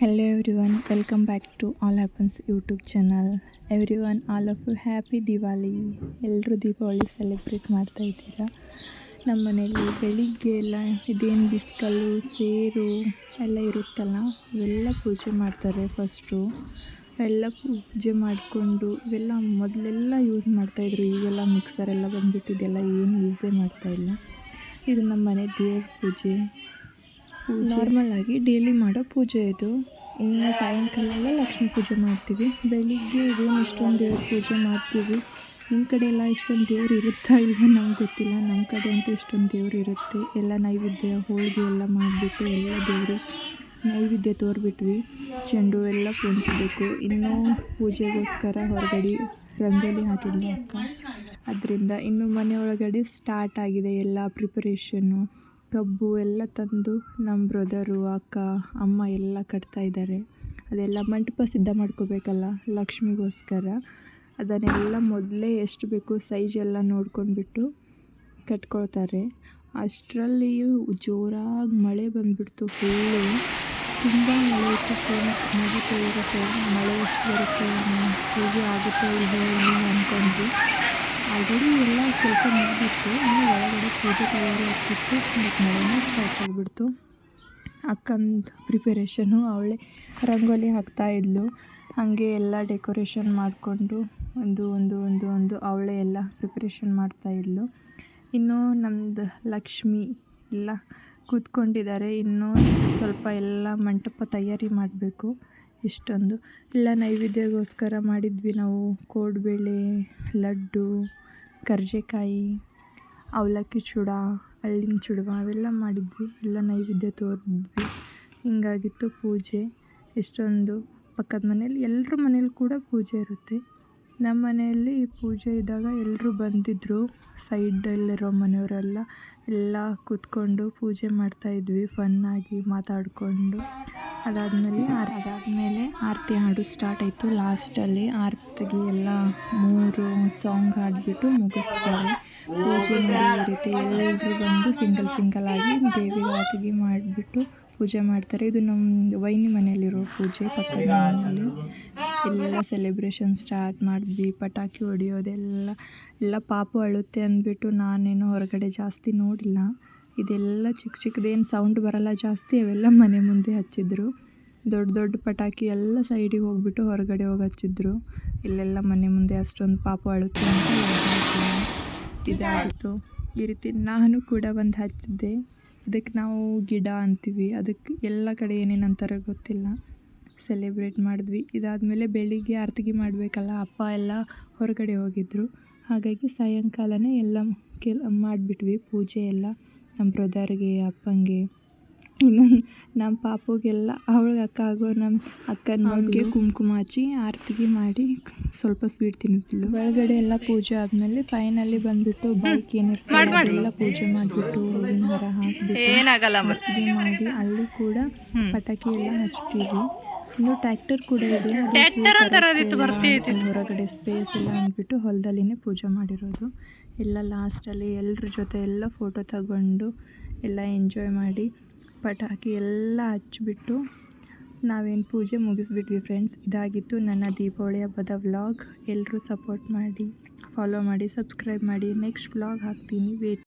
Hello everyone, welcome back to All Happens YouTube channel. Everyone, all of you happy Diwali. ಎಲ್ಲರೂ Deepavali celebrate ಮಾಡ್ತಾ ಇದ್ದೀರಾ. ನಮ್ಮ ಮನೆಯಲ್ಲಿ ಬೆಳಿಗ್ಗೆ ಎಲ್ಲ ಇದೇನು ಬಿಸ್ಕಲ್ಲು ಸೇರು ಎಲ್ಲ ಇರುತ್ತಲ್ಲ, ಇವೆಲ್ಲ ಪೂಜೆ ಮಾಡ್ತಾರೆ. ಫಸ್ಟು ಎಲ್ಲ ಪೂಜೆ ಮಾಡಿಕೊಂಡು ಇವೆಲ್ಲ ಮೊದಲೆಲ್ಲ ಯೂಸ್ ಮಾಡ್ತಾಯಿದ್ರು. ಈಗೆಲ್ಲ ಮಿಕ್ಸರೆಲ್ಲ ಬಂದುಬಿಟ್ಟಿದೆಲ್ಲ ಏನು ಯೂಸೇ ಮಾಡ್ತಾಯಿಲ್ಲ. ಇದು ನಮ್ಮ ಮನೆ ದೇವ್ರ ಪೂಜೆ ನಾರ್ಮಲಾಗಿ ಡೈಲಿ ಮಾಡೋ ಪೂಜೆ ಇದು. ಇನ್ನು ಸಾಯಂಕಾಲ ಎಲ್ಲ ಲಕ್ಷ್ಮೀ ಪೂಜೆ ಮಾಡ್ತೀವಿ. ಬೆಳಿಗ್ಗೆ ಇದೇನು ಇಷ್ಟೊಂದು ದೇವ್ರ ಪೂಜೆ ಮಾಡ್ತೀವಿ. ನಿಮ್ಮ ಕಡೆ ಎಲ್ಲ ಇಷ್ಟೊಂದು ದೇವ್ರು ಇರುತ್ತಾ ಇಲ್ವ ನಮ್ಗೆ ಗೊತ್ತಿಲ್ಲ. ನಮ್ಮ ಕಡೆ ಅಂತೂ ಇಷ್ಟೊಂದು ದೇವ್ರು ಇರುತ್ತೆ. ಎಲ್ಲ ನೈವೇದ್ಯ ಹೋಳಿಗೆ ಎಲ್ಲ ಮಾಡಿಬಿಟ್ಟು ಎಲ್ಲ ದೇವರು ನೈವೇದ್ಯ ತೋರಿಬಿಟ್ವಿ. ಚೆಂಡು ಎಲ್ಲ ಪೋಣಿಸ್ಬೇಕು. ಇನ್ನೂ ಪೂಜೆಗೋಸ್ಕರ ಹೊರಗಡೆ ರಂಗೋಲಿ ಹಾಕಿದ್ವಿ ಅಕ್ಕ. ಅದರಿಂದ ಇನ್ನು ಮನೆ ಒಳಗಡೆ ಸ್ಟಾರ್ಟ್ ಆಗಿದೆ ಎಲ್ಲ ಪ್ರಿಪರೇಷನ್ನು. ಕಬ್ಬು ಎಲ್ಲ ತಂದು ನಮ್ಮ ಬ್ರದರು, ಅಕ್ಕ, ಅಮ್ಮ ಎಲ್ಲ ಕಟ್ತಾ ಇದ್ದಾರೆ. ಅದೆಲ್ಲ ಮಂಟಪ ಸಿದ್ಧ ಮಾಡ್ಕೋಬೇಕಲ್ಲ ಲಕ್ಷ್ಮಿಗೋಸ್ಕರ. ಅದನ್ನೆಲ್ಲ ಮೊದಲೇ ಎಷ್ಟು ಬೇಕು ಸೈಜ್ ಎಲ್ಲ ನೋಡ್ಕೊಂಡ್ಬಿಟ್ಟು ಕಟ್ಕೊಳ್ತಾರೆ. ಅಷ್ಟರಲ್ಲಿ ಜೋರಾಗಿ ಮಳೆ ಬಂದುಬಿಡ್ತು. ಫುಲ್ಲು ತುಂಬ ಮಳೆ ಇತ್ತು ಫ್ರೆಂಡ್ಸ್. ಮುಗಿತು ಇರುತ್ತೆ ಮಳೆ ಎಷ್ಟು ಬರುತ್ತೆ ಹೇಗೆ ಆಗುತ್ತೋ ಇಲ್ಲವೋ ಅಂದ್ಕೊಂಡ್ವಿ. ಆಲ್ರೆಡಿ ಎಲ್ಲ ಕೆಲಸ ಮುಗಿಬಿಟ್ಟು ಇನ್ನು ಒಳಗಡೆ ಪೂಜೆ ತಯಾರಿ ಆಗ್ತಿತ್ತು. ಬಟ್ ಮಳೆನೂ ಸ್ಟಾರ್ಟ್ ಆಗಿಬಿಡ್ತು. ಅಕ್ಕಂದು ಪ್ರಿಪರೇಷನು ಅವಳೇ ರಂಗೋಲಿ ಹಾಕ್ತಾಯಿದ್ಲು. ಹಾಗೆ ಎಲ್ಲ ಡೆಕೋರೇಷನ್ ಮಾಡಿಕೊಂಡು ಒಂದು ಅವಳೇ ಎಲ್ಲ ಪ್ರಿಪ್ರೇಷನ್ ಮಾಡ್ತಾಯಿದ್ಲು. ಇನ್ನು ನಮ್ಮದು ಲಕ್ಷ್ಮಿ ಎಲ್ಲ ಕೂತ್ಕೊಂಡಿದ್ದಾರೆ. ಇನ್ನೂ ಸ್ವಲ್ಪ ಎಲ್ಲ ಮಂಟಪ ತಯಾರಿ ಮಾಡಬೇಕು. ಇಷ್ಟೊಂದು ಎಲ್ಲ ನೈವೇದ್ಯಗೋಸ್ಕರ ಮಾಡಿದ್ವಿ ನಾವು. ಕೋಡುಬೇಳೆ, ಲಡ್ಡು, ಕರ್ಜೆಕಾಯಿ, ಅವಲಕ್ಕಿ ಚೂಡ, ಹಳ್ಳಿನ ಚೂಡುವ ಅವೆಲ್ಲ ಮಾಡಿದ್ವಿ. ಎಲ್ಲ ನೈವೇದ್ಯ ತೋರಿದ್ವಿ. ಹೀಗಾಗಿತ್ತು ಪೂಜೆ. ಇಷ್ಟೊಂದು ಪಕ್ಕದ ಮನೇಲಿ ಎಲ್ಲರ ಮನೇಲಿ ಕೂಡ ಪೂಜೆ ಇರುತ್ತೆ. ನಮ್ಮ ಮನೆಯಲ್ಲಿ ಪೂಜೆ ಇದ್ದಾಗ ಎಲ್ಲರೂ ಬಂದಿದ್ದರು. ಸೈಡಲ್ಲಿರೋ ಮನೆಯವರೆಲ್ಲ ಎಲ್ಲ ಕೂತ್ಕೊಂಡು ಪೂಜೆ ಮಾಡ್ತಾಯಿದ್ವಿ ಫನ್ನಾಗಿ ಮಾತಾಡಿಕೊಂಡು. ಅದಾದಮೇಲೆ ಆರತಿ ಹಾಡು ಸ್ಟಾರ್ಟ್ ಆಯಿತು. ಲಾಸ್ಟಲ್ಲಿ ಆರತಿಗೆ ಎಲ್ಲ 3 ಸಾಂಗ್ ಹಾಡಿಬಿಟ್ಟು ಮುಗಿಸ್ತಾರೆ. ಪೂಜೆ ಈ ರೀತಿ ಎಲ್ಲರೂ ಬಂದು ಸಿಂಗಲ್ ಆಗಿ ದೇವಿಗೆ ಆರತಿ ಮಾಡಿಬಿಟ್ಟು ಪೂಜೆ ಮಾಡ್ತಾರೆ. ಇದು ನಮ್ಮ ವೈನಿ ಮನೆಯಲ್ಲಿರೋ ಪೂಜೆ. ಪಕ್ಕದ ಮನೆಯಲ್ಲಿ ಎಲ್ಲ ಸೆಲೆಬ್ರೇಷನ್ ಸ್ಟಾರ್ಟ್ ಮಾಡಿದ್ವಿ. ಪಟಾಕಿ ಹೊಡೆಯೋದೆಲ್ಲ ಪಾಪು ಅಳುತ್ತೆ ಅಂದ್ಬಿಟ್ಟು ನಾನೇನು ಹೊರಗಡೆ ಜಾಸ್ತಿ ನೋಡಿಲ್ಲ. ಇದೆಲ್ಲ ಚಿಕ್ಕದೇನು ಸೌಂಡ್ ಬರಲ್ಲ ಜಾಸ್ತಿ, ಅವೆಲ್ಲ ಮನೆ ಮುಂದೆ ಹಚ್ಚಿದ್ರು. ದೊಡ್ಡ ಪಟಾಕಿ ಎಲ್ಲ ಸೈಡಿಗೆ ಹೋಗ್ಬಿಟ್ಟು ಹೊರಗಡೆ ಹೋಗಿ ಹಚ್ಚಿದ್ರು. ಇಲ್ಲೆಲ್ಲ ಮನೆ ಮುಂದೆ ಅಷ್ಟೊಂದು ಪಾಪು ಅಳುತ್ತೆ ಅಂತ ಇದಾಗಿತ್ತು. ಈ ರೀತಿ ನಾನು ಕೂಡ ಒಂದು ಹಚ್ಚಿದ್ದೆ. ಇದಕ್ಕೆ ನಾವು ಗಿಡ ಅಂತೀವಿ. ಅದಕ್ಕೆ ಎಲ್ಲ ಕಡೆ ಏನೇನು ಅಂತಾರೆ ಗೊತ್ತಿಲ್ಲ. ಸೆಲೆಬ್ರೇಟ್ ಮಾಡಿದ್ವಿ. ಇದಾದಮೇಲೆ ಬೆಳಿಗ್ಗೆ ಆರತಿ ಮಾಡಬೇಕಲ್ಲ, ಅಪ್ಪ ಎಲ್ಲ ಹೊರಗಡೆ ಹೋಗಿದ್ದರು. ಹಾಗಾಗಿ ಸಾಯಂಕಾಲನೇ ಎಲ್ಲ ಮಾಡಿಬಿಟ್ವಿ ಪೂಜೆ ಎಲ್ಲ. ನಮ್ಮ ಬ್ರದರ್ಗೆ, ಅಪ್ಪಂಗೆ, ಇನ್ನೊಂದು ನಮ್ಮ ಪಾಪುಗೆಲ್ಲ ಅವಳಿಗೆ ಅಕ್ಕ ಆಗೋ ನಮ್ಮ ಅಕ್ಕನಿಗೆ ಕುಂಕುಮ ಹಚ್ಚಿ ಆರತಿ ಮಾಡಿ ಸ್ವಲ್ಪ ಸ್ವೀಟ್ ತಿನ್ನಿಸ್ಲು. ಒಳಗಡೆ ಎಲ್ಲ ಪೂಜೆ ಆದಮೇಲೆ ಫೈನಲಿ ಬಂದುಬಿಟ್ಟು ಬೈಕ್ ಏನಿರ್ತದೆ ಅದೆಲ್ಲ ಪೂಜೆ ಮಾಡಿಬಿಟ್ಟು ಹೂವಿನ ಹಾರ ಹಾಕಿಬಿಟ್ಟು ಮಾಡಿ ಅಲ್ಲಿ ಕೂಡ ಪಟಾಕಿ ಎಲ್ಲ ಹಚ್ತೀವಿ. ಇನ್ನು ಟ್ರ್ಯಾಕ್ಟರ್ ಕೂಡ ಇದೆ. ಹೊರಗಡೆ ಸ್ಪೇಸ್ ಎಲ್ಲ ಅಂದ್ಬಿಟ್ಟು ಹೊಲದಲ್ಲಿನೇ ಪೂಜೆ ಮಾಡಿರೋದು. ಎಲ್ಲ ಲಾಸ್ಟಲ್ಲಿ ಎಲ್ಲರ ಜೊತೆ ಎಲ್ಲ ಫೋಟೋ ತಗೊಂಡು ಎಲ್ಲ ಎಂಜಾಯ್ ಮಾಡಿ ಪಟಾಕಿ ಎಲ್ಲ ಹಚ್ಚಿಬಿಟ್ಟು ನಾವೇನು ಪೂಜೆ ಮುಗಿಸ್ಬಿಟ್ವಿ ಫ್ರೆಂಡ್ಸ್. ಇದಾಗಿತ್ತು ನನ್ನ ದೀಪಾವಳಿ ಹಬ್ಬದ ವ್ಲಾಗ್. ಎಲ್ಲರೂ ಸಪೋರ್ಟ್ ಮಾಡಿ, ಫಾಲೋ ಮಾಡಿ, ಸಬ್ಸ್ಕ್ರೈಬ್ ಮಾಡಿ. ನೆಕ್ಸ್ಟ್ ವ್ಲಾಗ್ ಹಾಕ್ತೀನಿ, ವೇಟ್